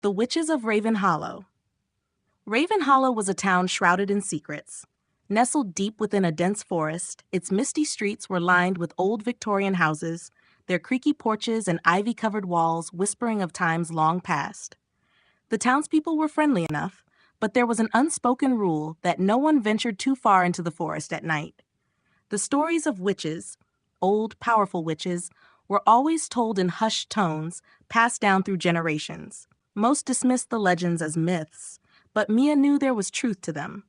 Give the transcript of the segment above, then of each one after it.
The Witches of Raven Hollow. Raven Hollow was a town shrouded in secrets. Nestled deep within a dense forest, its misty streets were lined with old Victorian houses, their creaky porches and ivy-covered walls whispering of times long past. The townspeople were friendly enough, but there was an unspoken rule that no one ventured too far into the forest at night. The stories of witches, old, powerful witches, were always told in hushed tones, passed down through generations. Most dismissed the legends as myths, but Mia knew there was truth to them.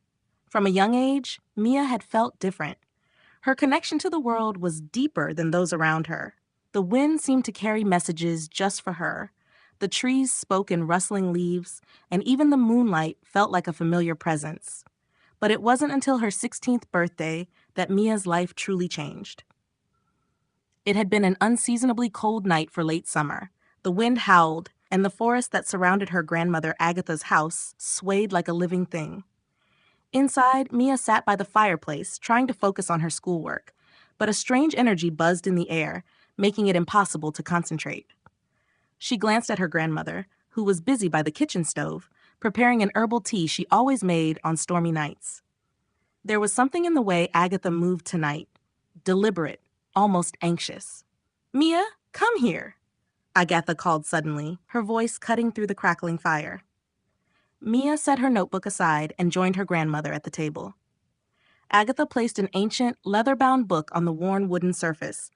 From a young age, Mia had felt different. Her connection to the world was deeper than those around her. The wind seemed to carry messages just for her. The trees spoke in rustling leaves, and even the moonlight felt like a familiar presence. But it wasn't until her 16th birthday that Mia's life truly changed. It had been an unseasonably cold night for late summer. The wind howled, and the forest that surrounded her grandmother Agatha's house swayed like a living thing. Inside, Mia sat by the fireplace, trying to focus on her schoolwork, but a strange energy buzzed in the air, making it impossible to concentrate. She glanced at her grandmother, who was busy by the kitchen stove, preparing an herbal tea she always made on stormy nights. There was something in the way Agatha moved tonight, deliberate, almost anxious. "Mia, come here," Agatha called suddenly, her voice cutting through the crackling fire. Mia set her notebook aside and joined her grandmother at the table. Agatha placed an ancient, leather-bound book on the worn wooden surface,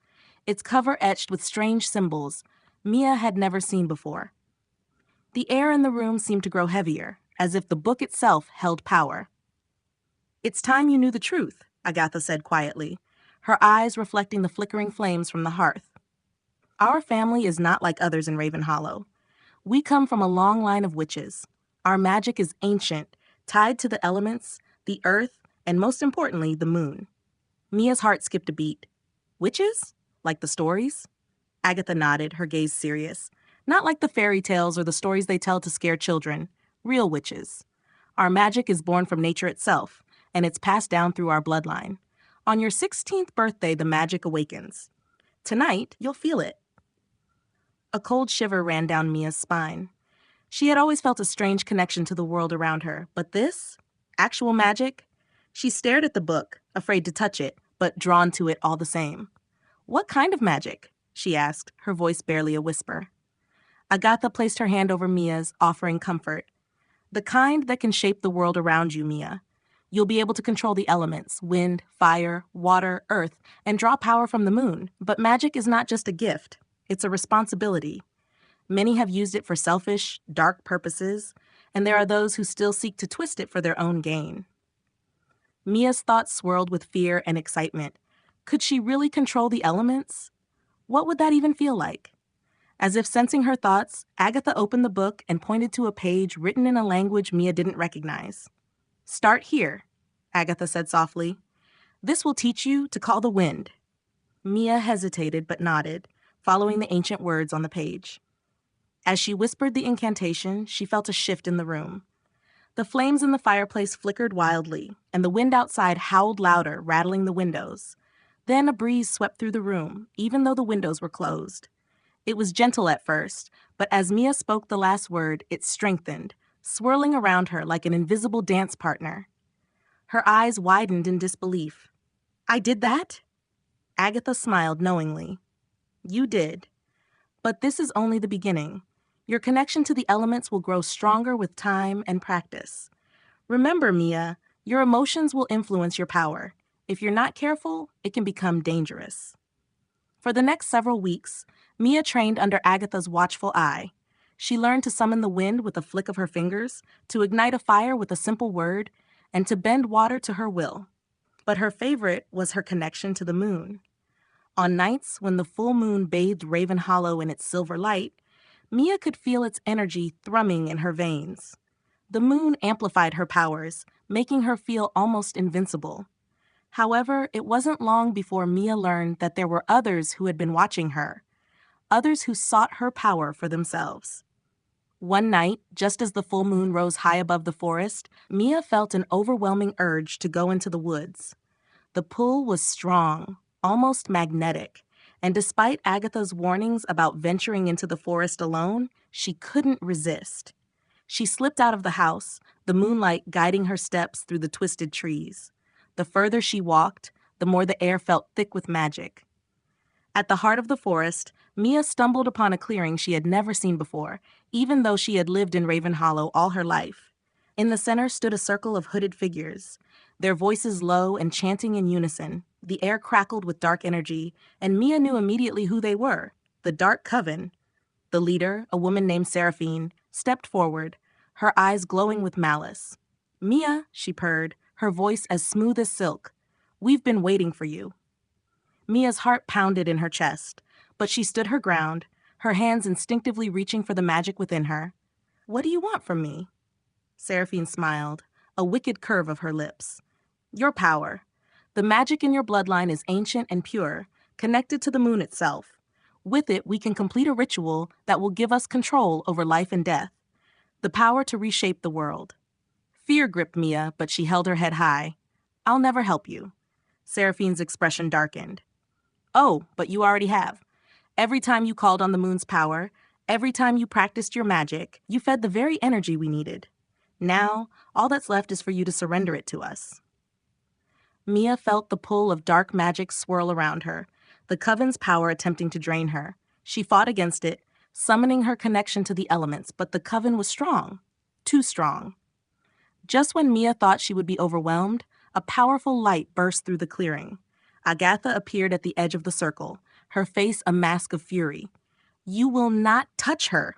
its cover etched with strange symbols Mia had never seen before. The air in the room seemed to grow heavier, as if the book itself held power. "It's time you knew the truth," Agatha said quietly, her eyes reflecting the flickering flames from the hearth. "Our family is not like others in Raven Hollow. We come from a long line of witches. Our magic is ancient, tied to the elements, the earth, and most importantly, the moon." Mia's heart skipped a beat. "Witches? Like the stories?" Agatha nodded, her gaze serious. "Not like the fairy tales or the stories they tell to scare children. Real witches. Our magic is born from nature itself, and it's passed down through our bloodline. On your 16th birthday, the magic awakens. Tonight, you'll feel it." A cold shiver ran down Mia's spine. She had always felt a strange connection to the world around her, but this? Actual magic? She stared at the book, afraid to touch it, but drawn to it all the same. "What kind of magic?" she asked, her voice barely a whisper. Agatha placed her hand over Mia's, offering comfort. "The kind that can shape the world around you, Mia. You'll be able to control the elements, wind, fire, water, earth, and draw power from the moon. But magic is not just a gift. It's a responsibility. Many have used it for selfish, dark purposes, and there are those who still seek to twist it for their own gain." Mia's thoughts swirled with fear and excitement. Could she really control the elements? What would that even feel like? As if sensing her thoughts, Agatha opened the book and pointed to a page written in a language Mia didn't recognize. "Start here," Agatha said softly. "This will teach you to call the wind." Mia hesitated but nodded, following the ancient words on the page. As she whispered the incantation, she felt a shift in the room. The flames in the fireplace flickered wildly, and the wind outside howled louder, rattling the windows. Then a breeze swept through the room, even though the windows were closed. It was gentle at first, but as Mia spoke the last word, it strengthened, swirling around her like an invisible dance partner. Her eyes widened in disbelief. "I did that?" Agatha smiled knowingly. "You did. But this is only the beginning. Your connection to the elements will grow stronger with time and practice. Remember, Mia, your emotions will influence your power. If you're not careful, it can become dangerous." For the next several weeks, Mia trained under Agatha's watchful eye. She learned to summon the wind with a flick of her fingers, to ignite a fire with a simple word, and to bend water to her will. But her favorite was her connection to the moon. On nights when the full moon bathed Raven Hollow in its silver light, Mia could feel its energy thrumming in her veins. The moon amplified her powers, making her feel almost invincible. However, it wasn't long before Mia learned that there were others who had been watching her, others who sought her power for themselves. One night, just as the full moon rose high above the forest, Mia felt an overwhelming urge to go into the woods. The pull was strong, almost magnetic, and despite Agatha's warnings about venturing into the forest alone, she couldn't resist. She slipped out of the house, the moonlight guiding her steps through the twisted trees. The further she walked, the more the air felt thick with magic. At the heart of the forest, Mia stumbled upon a clearing she had never seen before, even though she had lived in Raven Hollow all her life. In the center stood a circle of hooded figures, their voices low and chanting in unison. The air crackled with dark energy, and Mia knew immediately who they were, the Dark Coven. The leader, a woman named Seraphine, stepped forward, her eyes glowing with malice. "Mia," she purred, her voice as smooth as silk, "we've been waiting for you." Mia's heart pounded in her chest, but she stood her ground, her hands instinctively reaching for the magic within her. "What do you want from me?" Seraphine smiled, a wicked curve of her lips. "Your power. The magic in your bloodline is ancient and pure, connected to the moon itself. With it, we can complete a ritual that will give us control over life and death, the power to reshape the world." Fear gripped Mia, but she held her head high. "I'll never help you." Seraphine's expression darkened. "Oh, but you already have. Every time you called on the moon's power, every time you practiced your magic, you fed the very energy we needed. Now, all that's left is for you to surrender it to us." Mia felt the pull of dark magic swirl around her, the coven's power attempting to drain her. She fought against it, summoning her connection to the elements, but the coven was strong. Too strong. Just when Mia thought she would be overwhelmed, a powerful light burst through the clearing. Agatha appeared at the edge of the circle, her face a mask of fury. "You will not touch her,"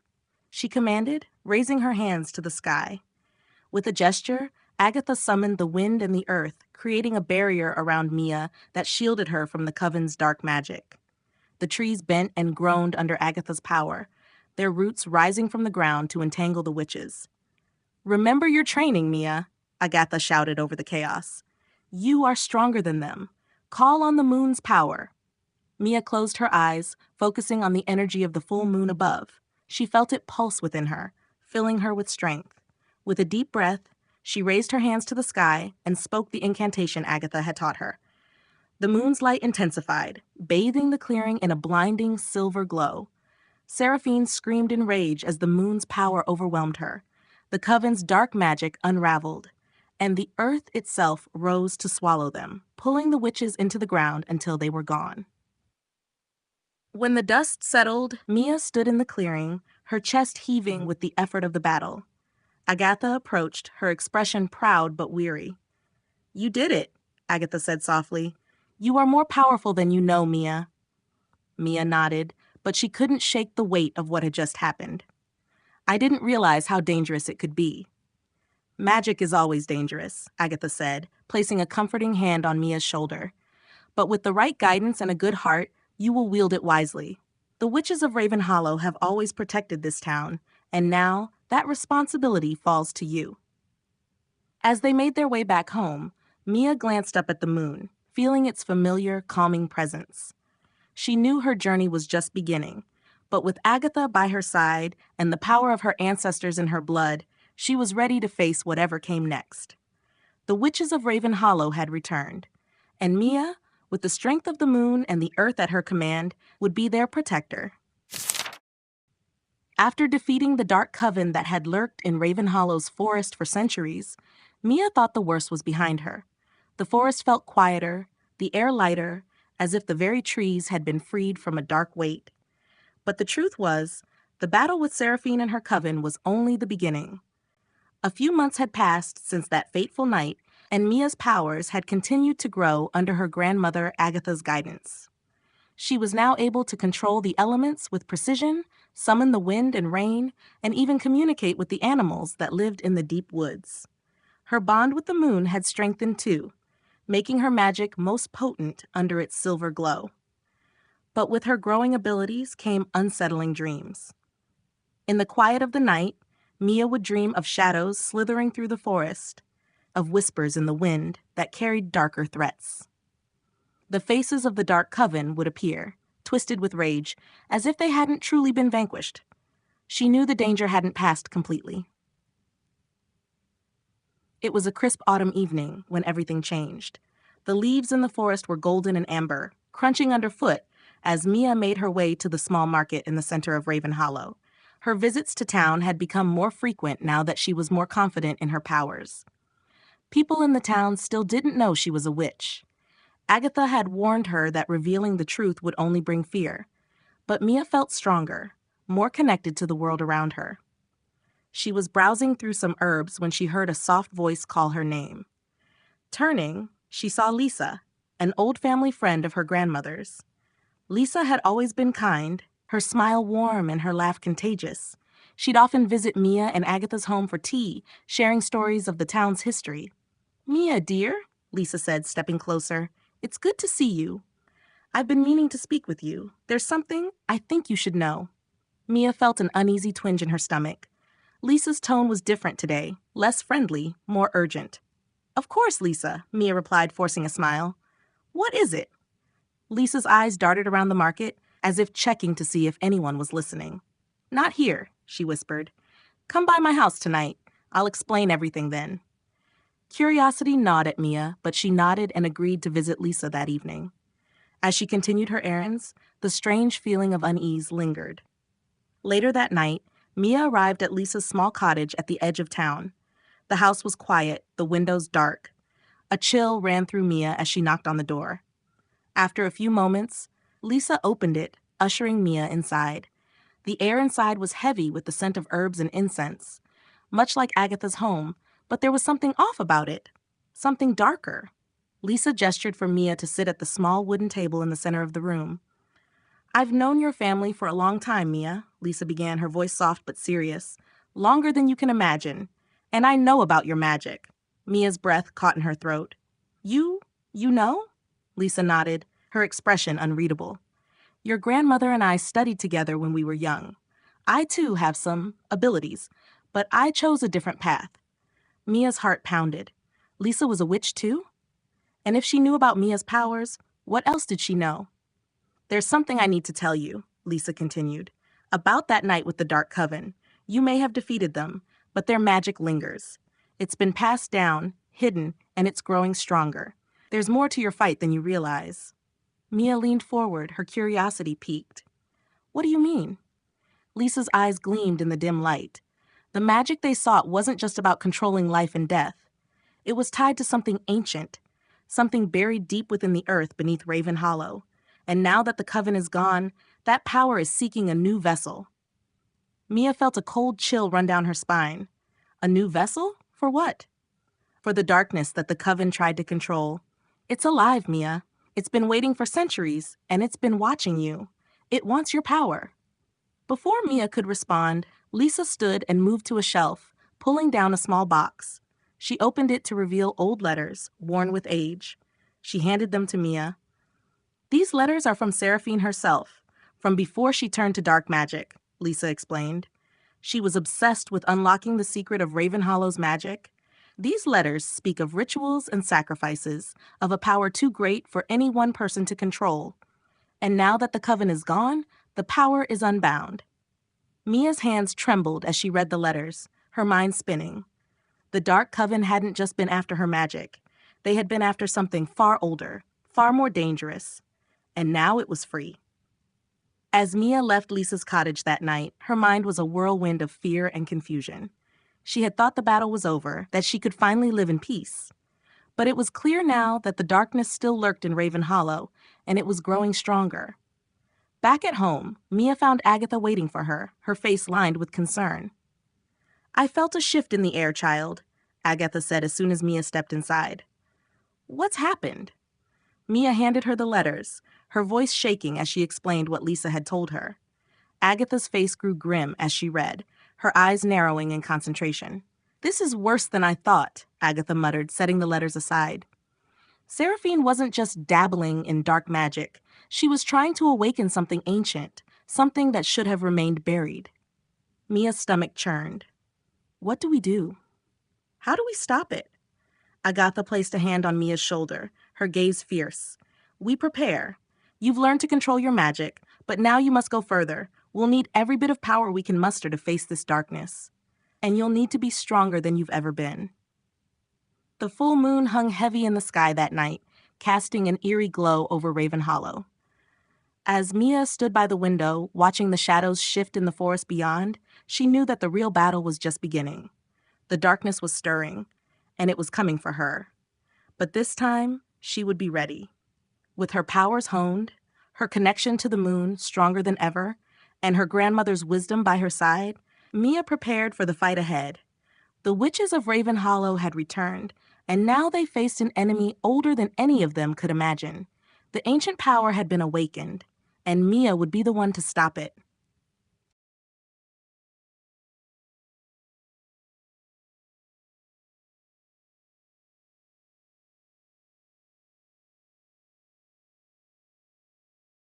she commanded, raising her hands to the sky. With a gesture, Agatha summoned the wind and the earth, creating a barrier around Mia that shielded her from the coven's dark magic. The trees bent and groaned under Agatha's power, their roots rising from the ground to entangle the witches. "Remember your training, Mia," Agatha shouted over the chaos. "You are stronger than them. Call on the moon's power." Mia closed her eyes, focusing on the energy of the full moon above. She felt it pulse within her, filling her with strength. With a deep breath, she raised her hands to the sky and spoke the incantation Agatha had taught her. The moon's light intensified, bathing the clearing in a blinding silver glow. Seraphine screamed in rage as the moon's power overwhelmed her. The coven's dark magic unraveled, and the earth itself rose to swallow them, pulling the witches into the ground until they were gone. When the dust settled, Mia stood in the clearing, her chest heaving with the effort of the battle. Agatha approached, her expression proud but weary. "You did it," Agatha said softly. "You are more powerful than you know, Mia." Mia nodded, but she couldn't shake the weight of what had just happened. "I didn't realize how dangerous it could be." "Magic is always dangerous," Agatha said, placing a comforting hand on Mia's shoulder. "But with the right guidance and a good heart, you will wield it wisely. The witches of Raven Hollow have always protected this town, and now that responsibility falls to you." As they made their way back home, Mia glanced up at the moon, feeling its familiar, calming presence. She knew her journey was just beginning, but with Agatha by her side and the power of her ancestors in her blood, she was ready to face whatever came next. The witches of Raven Hollow had returned, and Mia, with the strength of the moon and the earth at her command, would be their protector. After defeating the dark coven that had lurked in Raven Hollow's forest for centuries, Mia thought the worst was behind her. The forest felt quieter, the air lighter, as if the very trees had been freed from a dark weight. But the truth was, the battle with Seraphine and her coven was only the beginning. A few months had passed since that fateful night, and Mia's powers had continued to grow under her grandmother Agatha's guidance. She was now able to control the elements with precision, summon the wind and rain, and even communicate with the animals that lived in the deep woods. Her bond with the moon had strengthened too, making her magic most potent under its silver glow. But with her growing abilities came unsettling dreams. In the quiet of the night, Mia would dream of shadows slithering through the forest, of whispers in the wind that carried darker threats. The faces of the Dark Coven would appear, twisted with rage, as if they hadn't truly been vanquished. She knew the danger hadn't passed completely. It was a crisp autumn evening when everything changed. The leaves in the forest were golden and amber, crunching underfoot as Mia made her way to the small market in the center of Raven Hollow. Her visits to town had become more frequent now that she was more confident in her powers. People in the town still didn't know she was a witch. Agatha had warned her that revealing the truth would only bring fear, but Mia felt stronger, more connected to the world around her. She was browsing through some herbs when she heard a soft voice call her name. Turning, she saw Lisa, an old family friend of her grandmother's. Lisa had always been kind, her smile warm and her laugh contagious. She'd often visit Mia and Agatha's home for tea, sharing stories of the town's history. "Mia, dear," Lisa said, stepping closer, "it's good to see you. I've been meaning to speak with you. There's something I think you should know." Mia felt an uneasy twinge in her stomach. Lisa's tone was different today, less friendly, more urgent. "Of course, Lisa," Mia replied, forcing a smile. "What is it?" Lisa's eyes darted around the market, as if checking to see if anyone was listening. "Not here," she whispered. "Come by my house tonight. I'll explain everything then." Curiosity gnawed at Mia, but she nodded and agreed to visit Lisa that evening. As she continued her errands, the strange feeling of unease lingered. Later that night, Mia arrived at Lisa's small cottage at the edge of town. The house was quiet, the windows dark. A chill ran through Mia as she knocked on the door. After a few moments, Lisa opened it, ushering Mia inside. The air inside was heavy with the scent of herbs and incense, much like Agatha's home, but there was something off about it, something darker. Lisa gestured for Mia to sit at the small wooden table in the center of the room. "I've known your family for a long time, Mia," Lisa began, her voice soft but serious. "Longer than you can imagine. And I know about your magic." Mia's breath caught in her throat. You know?" Lisa nodded, her expression unreadable. "Your grandmother and I studied together when we were young. I, too, have some abilities, but I chose a different path." Mia's heart pounded. Lisa was a witch, too? And if she knew about Mia's powers, what else did she know? "There's something I need to tell you," Lisa continued. "About that night with the Dark Coven. You may have defeated them, but their magic lingers. It's been passed down, hidden, and it's growing stronger. There's more to your fight than you realize." Mia leaned forward, her curiosity piqued. "What do you mean?" Lisa's eyes gleamed in the dim light. The magic they sought wasn't just about controlling life and death. It was tied to something ancient, something buried deep within the earth beneath Raven Hollow. And now that the Coven is gone, that power is seeking a new vessel. Mia felt a cold chill run down her spine. A new vessel? For what? For the darkness that the Coven tried to control. It's alive, Mia. It's been waiting for centuries, and it's been watching you. It wants your power. Before Mia could respond, Lisa stood and moved to a shelf, pulling down a small box. She opened it to reveal old letters, worn with age. She handed them to Mia. "These letters are from Seraphine herself, from before she turned to dark magic," Lisa explained. "She was obsessed with unlocking the secret of Raven Hollow's magic. These letters speak of rituals and sacrifices, of a power too great for any one person to control. And now that the Coven is gone, the power is unbound." Mia's hands trembled as she read the letters, her mind spinning. The Dark Coven hadn't just been after her magic. They had been after something far older, far more dangerous. And now it was free. As Mia left Lisa's cottage that night, her mind was a whirlwind of fear and confusion. She had thought the battle was over, that she could finally live in peace. But it was clear now that the darkness still lurked in Raven Hollow, and it was growing stronger. Back at home, Mia found Agatha waiting for her, her face lined with concern. "I felt a shift in the air, child," Agatha said as soon as Mia stepped inside. "What's happened?" Mia handed her the letters, her voice shaking as she explained what Lisa had told her. Agatha's face grew grim as she read, her eyes narrowing in concentration. "This is worse than I thought," Agatha muttered, setting the letters aside. Seraphine wasn't just dabbling in dark magic. She was trying to awaken something ancient, something that should have remained buried. Mia's stomach churned. What do we do? How do we stop it? Agatha placed a hand on Mia's shoulder, her gaze fierce. "We prepare. You've learned to control your magic, but now you must go further. We'll need every bit of power we can muster to face this darkness. And you'll need to be stronger than you've ever been." The full moon hung heavy in the sky that night, casting an eerie glow over Raven Hollow. As Mia stood by the window, watching the shadows shift in the forest beyond, she knew that the real battle was just beginning. The darkness was stirring, and it was coming for her. But this time, she would be ready. With her powers honed, her connection to the moon stronger than ever, and her grandmother's wisdom by her side, Mia prepared for the fight ahead. The witches of Raven Hollow had returned, and now they faced an enemy older than any of them could imagine. The ancient power had been awakened, and Mia would be the one to stop it.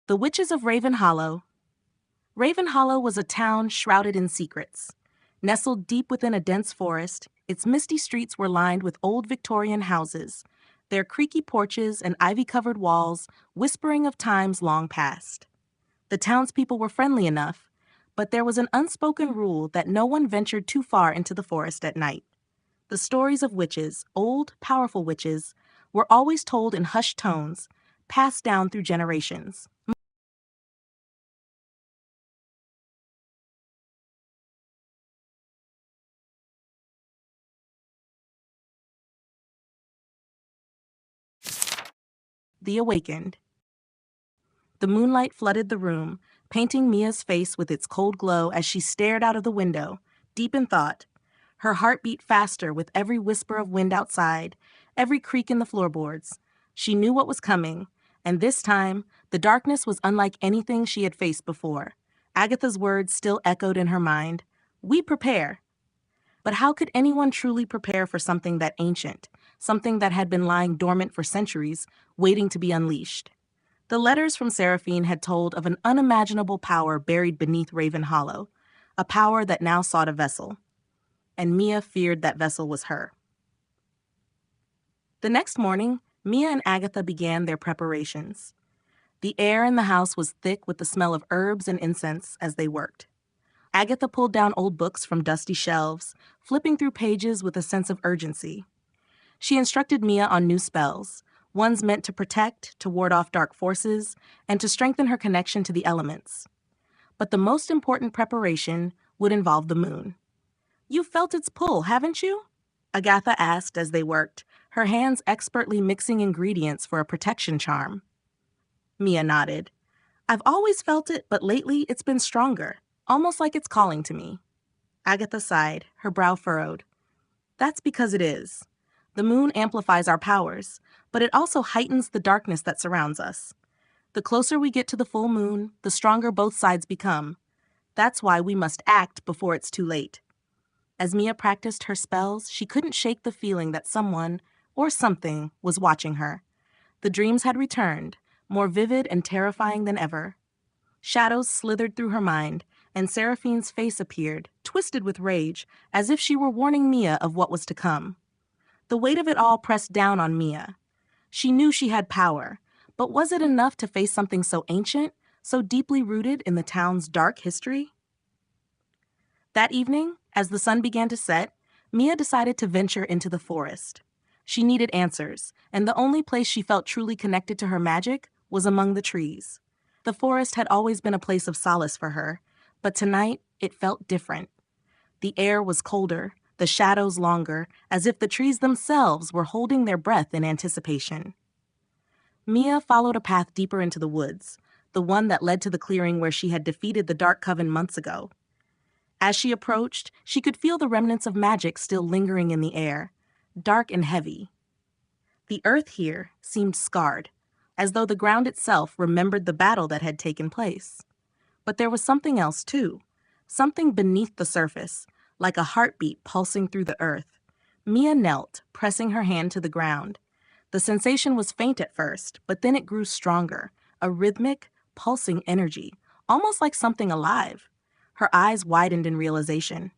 The Witches of Raven Hollow. Raven Hollow was a town shrouded in secrets. Nestled deep within a dense forest, its misty streets were lined with old Victorian houses, their creaky porches and ivy-covered walls whispering of times long past. The townspeople were friendly enough, but there was an unspoken rule that no one ventured too far into the forest at night. The stories of witches, old, powerful witches, were always told in hushed tones, passed down through generations. The Awakened. The moonlight flooded the room, painting Mia's face with its cold glow as she stared out of the window, deep in thought. Her heart beat faster with every whisper of wind outside, every creak in the floorboards. She knew what was coming, and this time, the darkness was unlike anything she had faced before. Agatha's words still echoed in her mind. We prepare. But how could anyone truly prepare for something that ancient, something that had been lying dormant for centuries, waiting to be unleashed? The letters from Seraphine had told of an unimaginable power buried beneath Raven Hollow, a power that now sought a vessel. And Mia feared that vessel was her. The next morning, Mia and Agatha began their preparations. The air in the house was thick with the smell of herbs and incense as they worked. Agatha pulled down old books from dusty shelves, flipping through pages with a sense of urgency. She instructed Mia on new spells, ones meant to protect, to ward off dark forces, and to strengthen her connection to the elements. But the most important preparation would involve the moon. You've felt its pull, haven't you? Agatha asked as they worked, her hands expertly mixing ingredients for a protection charm. Mia nodded. I've always felt it, but lately it's been stronger, almost like it's calling to me. Agatha sighed, her brow furrowed. That's because it is. The moon amplifies our powers, but it also heightens the darkness that surrounds us. The closer we get to the full moon, the stronger both sides become. That's why we must act before it's too late. As Mia practiced her spells, she couldn't shake the feeling that someone, or something, was watching her. The dreams had returned, more vivid and terrifying than ever. Shadows slithered through her mind, and Seraphine's face appeared, twisted with rage, as if she were warning Mia of what was to come. The weight of it all pressed down on Mia. She knew she had power, but was it enough to face something so ancient, so deeply rooted in the town's dark history? That evening, as the sun began to set, Mia decided to venture into the forest. She needed answers, and the only place she felt truly connected to her magic was among the trees. The forest had always been a place of solace for her, but tonight it felt different. The air was colder, the shadows longer, as if the trees themselves were holding their breath in anticipation. Mia followed a path deeper into the woods, the one that led to the clearing where she had defeated the Dark Coven months ago. As she approached, she could feel the remnants of magic still lingering in the air, dark and heavy. The earth here seemed scarred, as though the ground itself remembered the battle that had taken place. But there was something else, too, something beneath the surface, like a heartbeat pulsing through the earth. Mia knelt, pressing her hand to the ground. The sensation was faint at first, but then it grew stronger, a rhythmic, pulsing energy, almost like something alive. Her eyes widened in realization.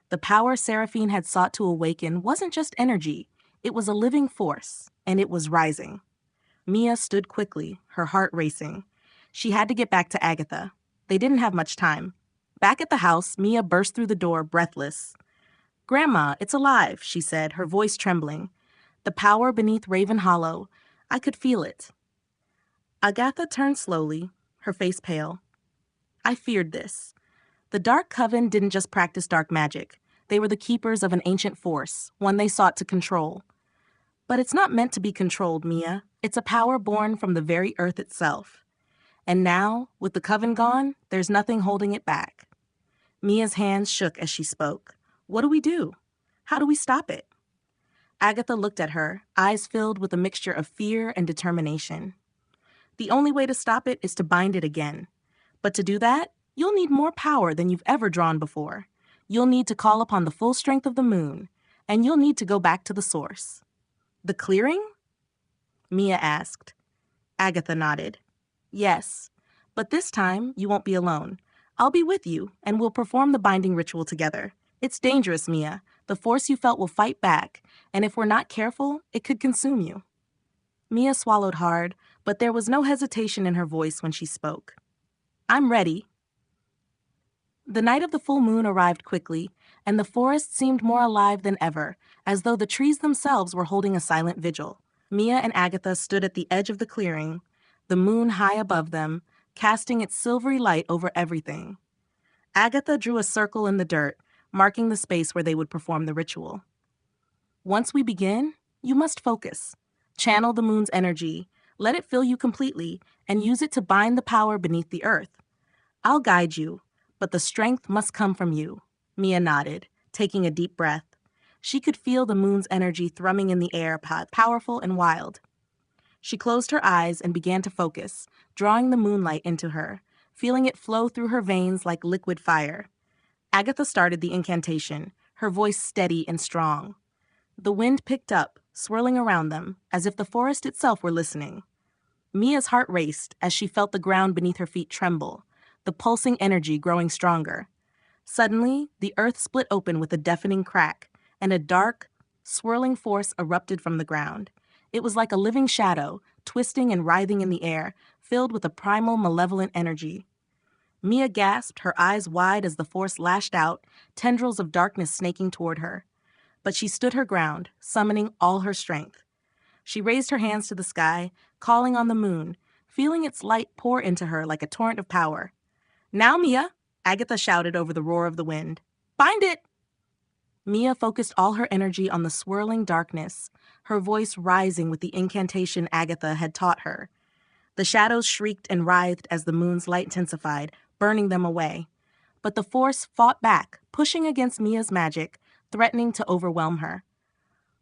The power Seraphine had sought to awaken wasn't just energy, it was a living force, and it was rising. Mia stood quickly, her heart racing. She had to get back to Agatha. They didn't have much time. Back at the house, Mia burst through the door, breathless. "Grandma, it's alive," she said, her voice trembling. "The power beneath Raven Hollow. I could feel it." Agatha turned slowly, her face pale. I feared this. The Dark Coven didn't just practice dark magic. They were the keepers of an ancient force, one they sought to control. But it's not meant to be controlled, Mia. It's a power born from the very earth itself. And now, with the Coven gone, there's nothing holding it back. Mia's hands shook as she spoke. What do we do? How do we stop it? Agatha looked at her, eyes filled with a mixture of fear and determination. The only way to stop it is to bind it again. But to do that, you'll need more power than you've ever drawn before. You'll need to call upon the full strength of the moon, and you'll need to go back to the source. The clearing? Mia asked. Agatha nodded. Yes, but this time you won't be alone. I'll be with you, and we'll perform the binding ritual together. It's dangerous, Mia. The force you felt will fight back, and if we're not careful, it could consume you. Mia swallowed hard, but there was no hesitation in her voice when she spoke. I'm ready. The night of the full moon arrived quickly, and the forest seemed more alive than ever, as though the trees themselves were holding a silent vigil. Mia and Agatha stood at the edge of the clearing, the moon high above them, casting its silvery light over everything. Agatha drew a circle in the dirt, marking the space where they would perform the ritual. Once we begin, you must focus. Channel the moon's energy, let it fill you completely, and use it to bind the power beneath the earth. I'll guide you, but the strength must come from you. Mia nodded, taking a deep breath. She could feel the moon's energy thrumming in the air, powerful and wild. She closed her eyes and began to focus, drawing the moonlight into her, feeling it flow through her veins like liquid fire. Agatha started the incantation, her voice steady and strong. The wind picked up, swirling around them, as if the forest itself were listening. Mia's heart raced as she felt the ground beneath her feet tremble, the pulsing energy growing stronger. Suddenly, the earth split open with a deafening crack, and a dark, swirling force erupted from the ground. It was like a living shadow, twisting and writhing in the air, filled with a primal, malevolent energy. Mia gasped, her eyes wide as the force lashed out, tendrils of darkness snaking toward her. But she stood her ground, summoning all her strength. She raised her hands to the sky, calling on the moon, feeling its light pour into her like a torrent of power. Now, Mia, Agatha shouted over the roar of the wind. Bind it! Mia focused all her energy on the swirling darkness, her voice rising with the incantation Agatha had taught her. The shadows shrieked and writhed as the moon's light intensified, burning them away. But the force fought back, pushing against Mia's magic, threatening to overwhelm her.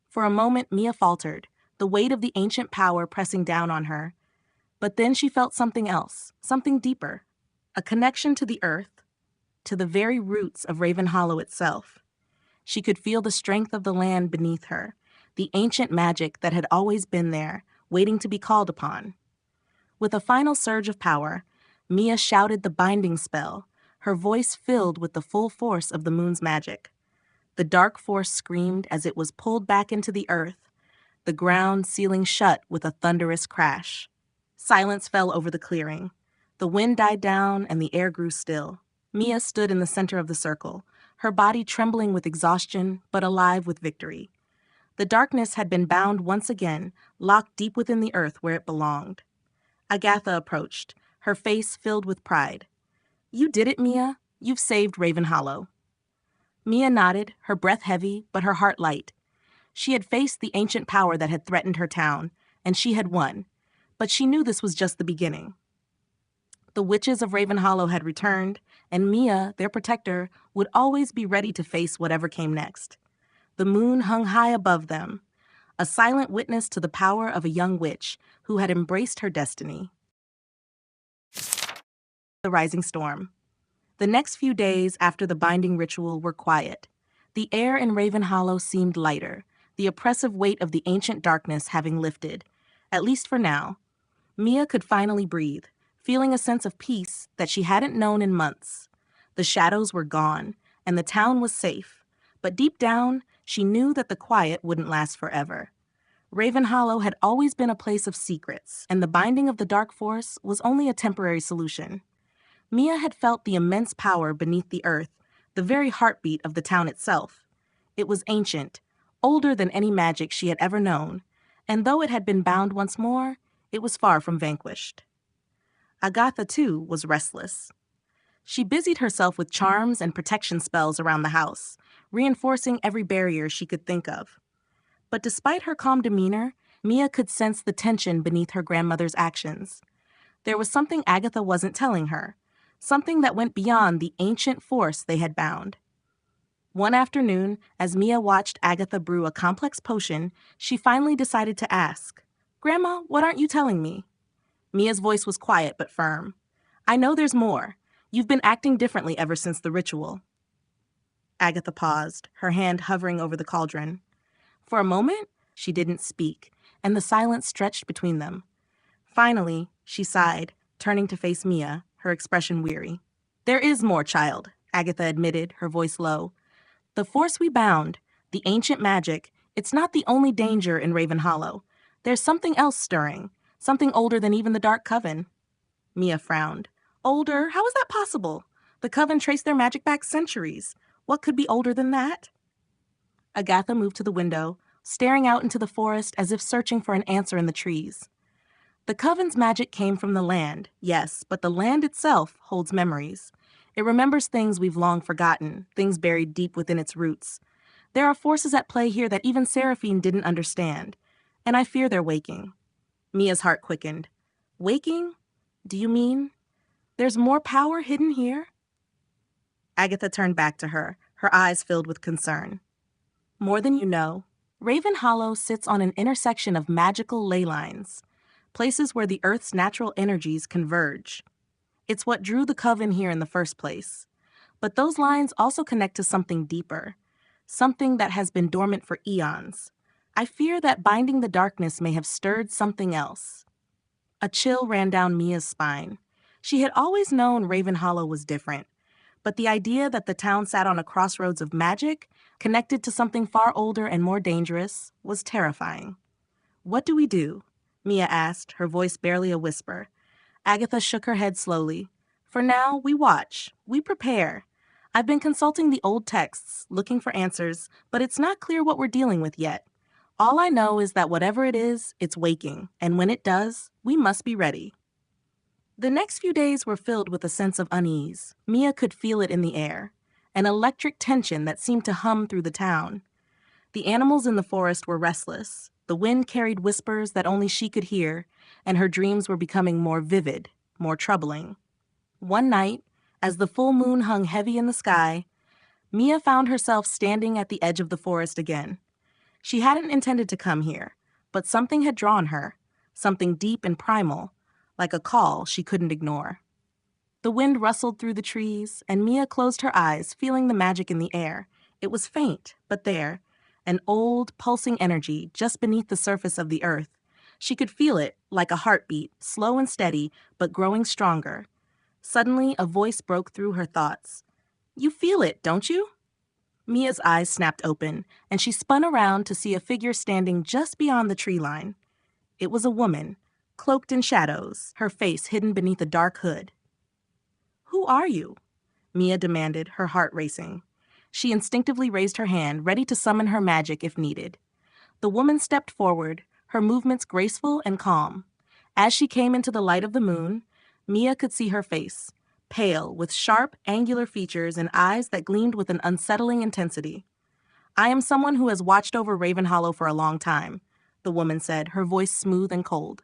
For a moment, Mia faltered, the weight of the ancient power pressing down on her. But then she felt something else, something deeper, a connection to the earth, to the very roots of Raven Hallow itself. She could feel the strength of the land beneath her, the ancient magic that had always been there, waiting to be called upon. With a final surge of power, Mia shouted the binding spell, her voice filled with the full force of the moon's magic. The dark force screamed as it was pulled back into the earth, the ground sealing shut with a thunderous crash. Silence fell over the clearing. The wind died down and the air grew still. Mia stood in the center of the circle, her body trembling with exhaustion but alive with victory. The darkness had been bound once again, locked deep within the earth where it belonged. Agatha approached, her face filled with pride. You did it, Mia. You've saved Raven Hallow. Mia nodded, her breath heavy, but her heart light. She had faced the ancient power that had threatened her town, and she had won. But she knew this was just the beginning. The witches of Raven Hallow had returned, and Mia, their protector, would always be ready to face whatever came next. The moon hung high above them, a silent witness to the power of a young witch who had embraced her destiny. The rising storm. The next few days after the binding ritual were quiet. The air in Raven Hallow seemed lighter, the oppressive weight of the ancient darkness having lifted, at least for now. Mia could finally breathe, feeling a sense of peace that she hadn't known in months. The shadows were gone, and the town was safe, but deep down, she knew that the quiet wouldn't last forever. Raven Hallow had always been a place of secrets, and the binding of the dark force was only a temporary solution. Mia had felt the immense power beneath the earth, the very heartbeat of the town itself. It was ancient, older than any magic she had ever known, and though it had been bound once more, it was far from vanquished. Agatha, too, was restless. She busied herself with charms and protection spells around the house, reinforcing every barrier she could think of. But despite her calm demeanor, Mia could sense the tension beneath her grandmother's actions. There was something Agatha wasn't telling her, something that went beyond the ancient force they had bound. One afternoon, as Mia watched Agatha brew a complex potion, she finally decided to ask, "Grandma, what aren't you telling me?" Mia's voice was quiet but firm. "I know there's more. You've been acting differently ever since the ritual." Agatha paused, her hand hovering over the cauldron. For a moment, she didn't speak, and the silence stretched between them. Finally, she sighed, turning to face Mia, her expression weary. "There is more, child," Agatha admitted, her voice low. "The force we bound, the ancient magic, it's not the only danger in Raven Hollow. There's something else stirring, something older than even the Dark Coven." Mia frowned. "Older? How is that possible? The Coven traced their magic back centuries. What could be older than that?" Agatha moved to the window, staring out into the forest as if searching for an answer in the trees. "The Coven's magic came from the land, yes, but the land itself holds memories. It remembers things we've long forgotten, things buried deep within its roots. There are forces at play here that even Seraphine didn't understand, and I fear they're waking." Mia's heart quickened. "Waking? Do you mean there's more power hidden here?" Agatha turned back to her, her eyes filled with concern. "More than you know. Raven Hollow sits on an intersection of magical ley lines, places where the Earth's natural energies converge. It's what drew the Coven here in the first place. But those lines also connect to something deeper, something that has been dormant for eons. I fear that binding the darkness may have stirred something else." A chill ran down Mia's spine. She had always known Raven Hollow was different, but the idea that the town sat on a crossroads of magic, connected to something far older and more dangerous, was terrifying. "What do we do?" Mia asked, her voice barely a whisper. Agatha shook her head slowly. "For now, we watch. We prepare. I've been consulting the old texts, looking for answers, but it's not clear what we're dealing with yet. All I know is that whatever it is, it's waking, and when it does, we must be ready." The next few days were filled with a sense of unease. Mia could feel it in the air, an electric tension that seemed to hum through the town. The animals in the forest were restless. The wind carried whispers that only she could hear, and her dreams were becoming more vivid, more troubling. One night, as the full moon hung heavy in the sky, Mia found herself standing at the edge of the forest again. She hadn't intended to come here, but something had drawn her, something deep and primal, like a call she couldn't ignore. The wind rustled through the trees, and Mia closed her eyes, feeling the magic in the air. It was faint, but there, an old, pulsing energy just beneath the surface of the earth. She could feel it, like a heartbeat, slow and steady, but growing stronger. Suddenly, a voice broke through her thoughts. "You feel it, don't you?" Mia's eyes snapped open, and she spun around to see a figure standing just beyond the tree line. It was a woman, cloaked in shadows, her face hidden beneath a dark hood. "Who are you?" Mia demanded, her heart racing. She instinctively raised her hand, ready to summon her magic if needed. The woman stepped forward, her movements graceful and calm. As she came into the light of the moon, Mia could see her face, pale, with sharp, angular features and eyes that gleamed with an unsettling intensity. "I am someone who has watched over Raven Hollow for a long time," the woman said, her voice smooth and cold.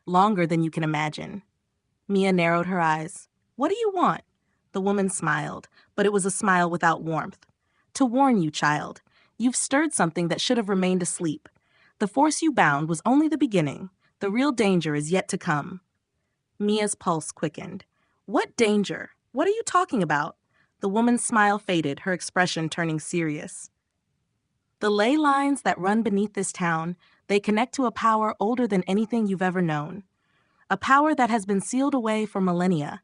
"Longer than you can imagine." Mia narrowed her eyes. "What do you want?" The woman smiled, but it was a smile without warmth. "To warn you, child. You've stirred something that should have remained asleep. The force you bound was only the beginning. The real danger is yet to come." Mia's pulse quickened. "What danger? What are you talking about?" The woman's smile faded, her expression turning serious. "The ley lines that run beneath this town, they connect to a power older than anything you've ever known. A power that has been sealed away for millennia.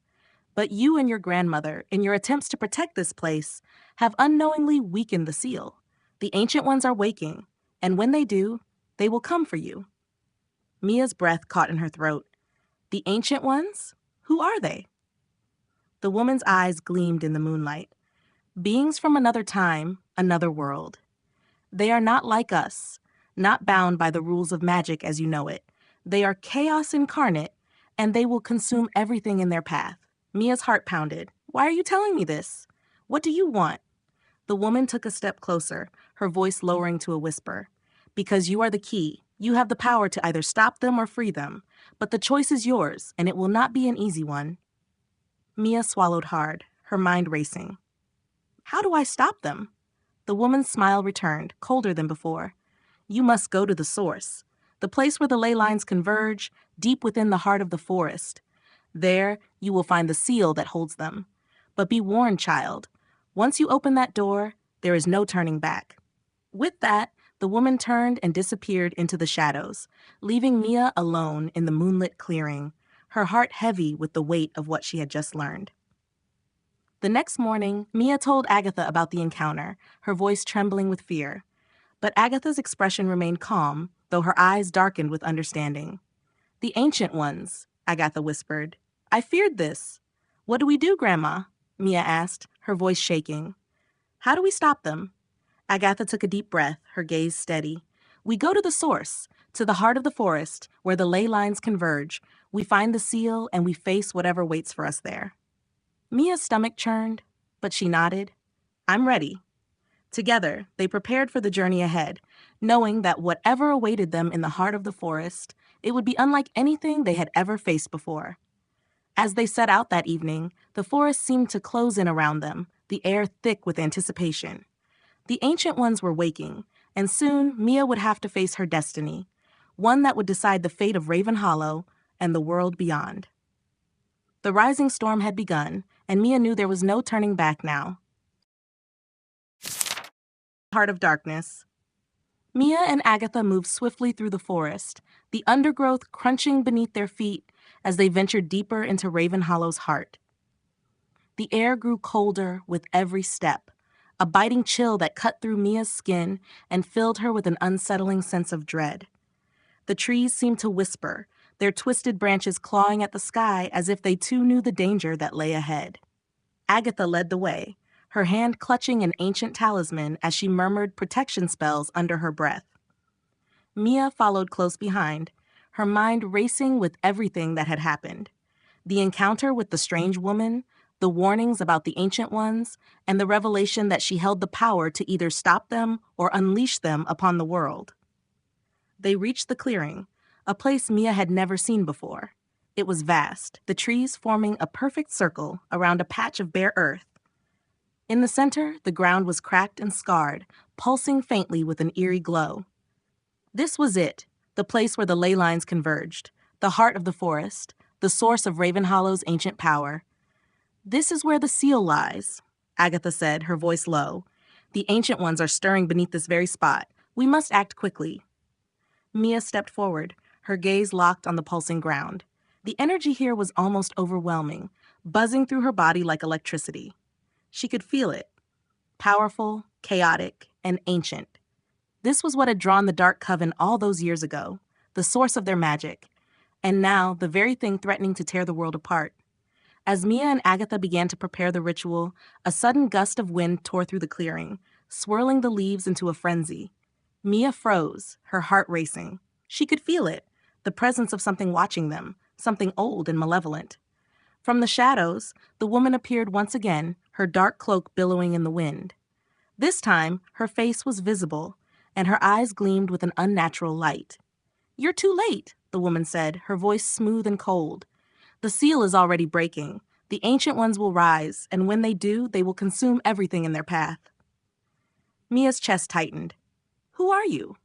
But you and your grandmother, in your attempts to protect this place, have unknowingly weakened the seal. The ancient ones are waking, and when they do, they will come for you." Mia's breath caught in her throat. "The ancient ones? Who are they?" The woman's eyes gleamed in the moonlight. "Beings from another time, another world. They are not like us, not bound by the rules of magic as you know it. They are chaos incarnate, and they will consume everything in their path. Mia's heart pounded. Why are you telling me this? What do you want? The woman took a step closer, her voice lowering to a whisper. Because you are the key. You have the power to either stop them or free them. But the choice is yours, and it will not be an easy one. Mia swallowed hard, her mind racing. How do I stop them? The woman's smile returned, colder than before. You must go to the source, the place where the ley lines converge, deep within the heart of the forest. There, you will find the seal that holds them. But be warned, child. Once you open that door, there is no turning back. With that, the woman turned and disappeared into the shadows, leaving Mia alone in the moonlit clearing, her heart heavy with the weight of what she had just learned. The next morning, Mia told Agatha about the encounter, her voice trembling with fear. But Agatha's expression remained calm, though her eyes darkened with understanding. The Ancient Ones, Agatha whispered. I feared this. What do we do, Grandma? Mia asked, her voice shaking. How do we stop them? Agatha took a deep breath, her gaze steady. We go to the source, to the heart of the forest, where the ley lines converge. We find the seal, and we face whatever waits for us there. Mia's stomach churned, but she nodded. I'm ready. Together, they prepared for the journey ahead, knowing that whatever awaited them in the heart of the forest, it would be unlike anything they had ever faced before. As they set out that evening, the forest seemed to close in around them, the air thick with anticipation. The Ancient Ones were waking, and soon Mia would have to face her destiny, one that would decide the fate of Raven Hallow and the world beyond. The rising storm had begun, and Mia knew there was no turning back now. Heart of Darkness. Mia and Agatha moved swiftly through the forest, the undergrowth crunching beneath their feet as they ventured deeper into Raven Hollow's heart. The air grew colder with every step, a biting chill that cut through Mia's skin and filled her with an unsettling sense of dread. The trees seemed to whisper, their twisted branches clawing at the sky as if they too knew the danger that lay ahead. Agatha led the way, her hand clutching an ancient talisman as she murmured protection spells under her breath. Mia followed close behind, her mind racing with everything that had happened. The encounter with the strange woman, the warnings about the Ancient Ones, and the revelation that she held the power to either stop them or unleash them upon the world. They reached the clearing, a place Mia had never seen before. It was vast, the trees forming a perfect circle around a patch of bare earth. In the center, the ground was cracked and scarred, pulsing faintly with an eerie glow. This was it, the place where the ley lines converged, the heart of the forest, the source of Raven Hollow's ancient power. This is where the seal lies, Agatha said, her voice low. The Ancient Ones are stirring beneath this very spot. We must act quickly. Mia stepped forward, her gaze locked on the pulsing ground. The energy here was almost overwhelming, buzzing through her body like electricity. She could feel it. Powerful, chaotic, and ancient. This was what had drawn the Dark Coven all those years ago, the source of their magic, and now the very thing threatening to tear the world apart. As Mia and Agatha began to prepare the ritual, a sudden gust of wind tore through the clearing, swirling the leaves into a frenzy. Mia froze, her heart racing. She could feel it, the presence of something watching them, something old and malevolent. From the shadows, the woman appeared once again, her dark cloak billowing in the wind. This time, her face was visible, and her eyes gleamed with an unnatural light. You're too late, the woman said, her voice smooth and cold. The seal is already breaking. The Ancient Ones will rise, and when they do, they will consume everything in their path. Mia's chest tightened. Who are you?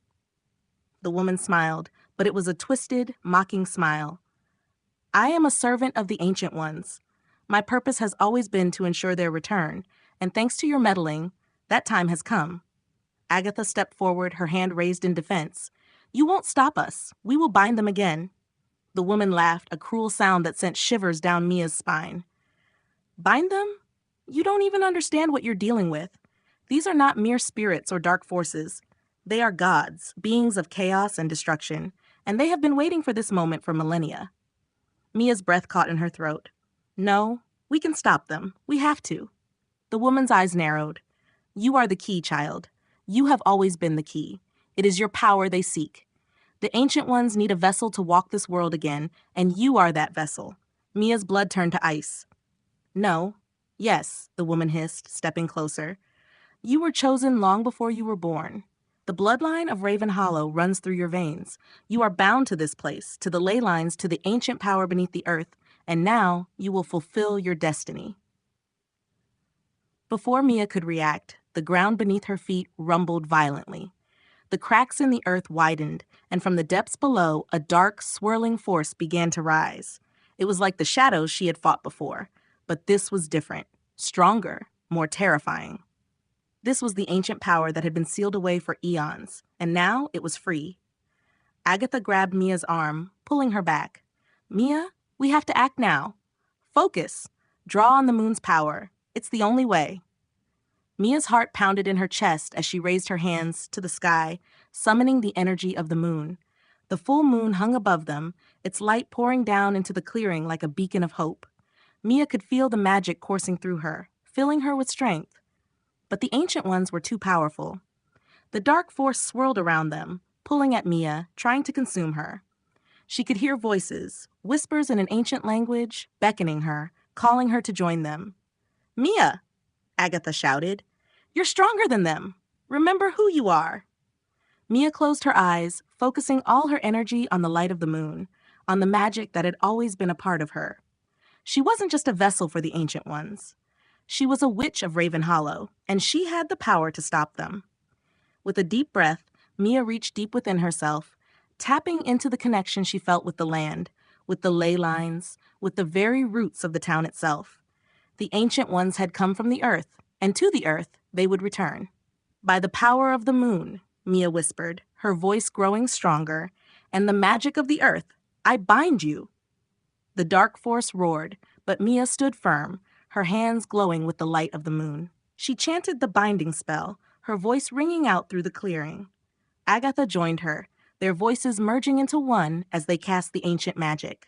The woman smiled, but it was a twisted, mocking smile. I am a servant of the Ancient Ones. My purpose has always been to ensure their return, and thanks to your meddling, that time has come. Agatha stepped forward, her hand raised in defense. You won't stop us. We will bind them again. The woman laughed, a cruel sound that sent shivers down Mia's spine. Bind them? You don't even understand what you're dealing with. These are not mere spirits or dark forces. They are gods, beings of chaos and destruction, and they have been waiting for this moment for millennia. Mia's breath caught in her throat. No, we can stop them. We have to. The woman's eyes narrowed. You are the key, child. You have always been the key. It is your power they seek. The Ancient Ones need a vessel to walk this world again, and you are that vessel. Mia's blood turned to ice. No. Yes, the woman hissed, stepping closer. You were chosen long before you were born. The bloodline of Raven Hollow runs through your veins. You are bound to this place, to the ley lines, to the ancient power beneath the earth, and now you will fulfill your destiny. Before Mia could react, the ground beneath her feet rumbled violently. The cracks in the earth widened, and from the depths below, a dark, swirling force began to rise. It was like the shadows she had fought before, but this was different, stronger, more terrifying. This was the ancient power that had been sealed away for eons, and now it was free. Agatha grabbed Mia's arm, pulling her back. Mia, we have to act now. Focus. Draw on the moon's power. It's the only way. Mia's heart pounded in her chest as she raised her hands to the sky, summoning the energy of the moon. The full moon hung above them, its light pouring down into the clearing like a beacon of hope. Mia could feel the magic coursing through her, filling her with strength. But the Ancient Ones were too powerful. The dark force swirled around them, pulling at Mia, trying to consume her. She could hear voices, whispers in an ancient language, beckoning her, calling her to join them. Mia, Agatha shouted. You're stronger than them. Remember who you are. Mia closed her eyes, focusing all her energy on the light of the moon, on the magic that had always been a part of her. She wasn't just a vessel for the Ancient Ones. She was a witch of Raven Hollow, and she had the power to stop them. With a deep breath, Mia reached deep within herself, tapping into the connection she felt with the land, with the ley lines, with the very roots of the town itself. The Ancient Ones had come from the earth, and to the earth they would return. By the power of the moon, Mia whispered, her voice growing stronger, and the magic of the earth, I bind you. The dark force roared, but Mia stood firm, her hands glowing with the light of the moon. She chanted the binding spell, her voice ringing out through the clearing. Agatha joined her, their voices merging into one as they cast the ancient magic.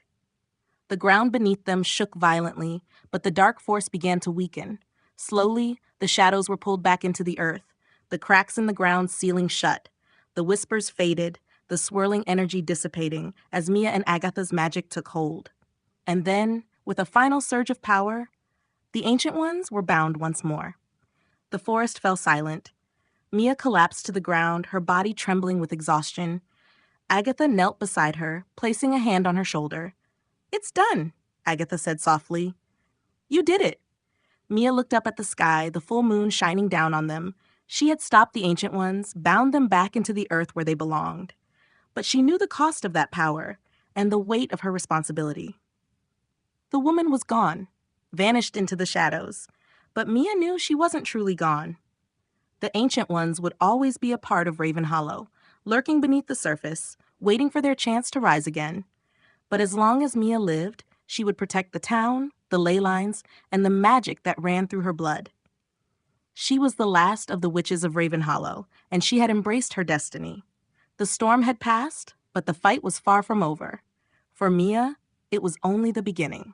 The ground beneath them shook violently, but the dark force began to weaken. Slowly, the shadows were pulled back into the earth, the cracks in the ground sealing shut. The whispers faded, the swirling energy dissipating as Mia and Agatha's magic took hold. And then, with a final surge of power, the Ancient Ones were bound once more. The forest fell silent. Mia collapsed to the ground, her body trembling with exhaustion. Agatha knelt beside her, placing a hand on her shoulder. It's done, Agatha said softly. You did it. Mia looked up at the sky, the full moon shining down on them. She had stopped the Ancient Ones, bound them back into the earth where they belonged. But she knew the cost of that power and the weight of her responsibility. The woman was gone, vanished into the shadows, but Mia knew she wasn't truly gone. The Ancient Ones would always be a part of Raven Hollow, lurking beneath the surface, waiting for their chance to rise again. But as long as Mia lived, she would protect the town, the ley lines, and the magic that ran through her blood. She was the last of the witches of Raven Hollow, and she had embraced her destiny. The storm had passed, but the fight was far from over. For Mia, it was only the beginning.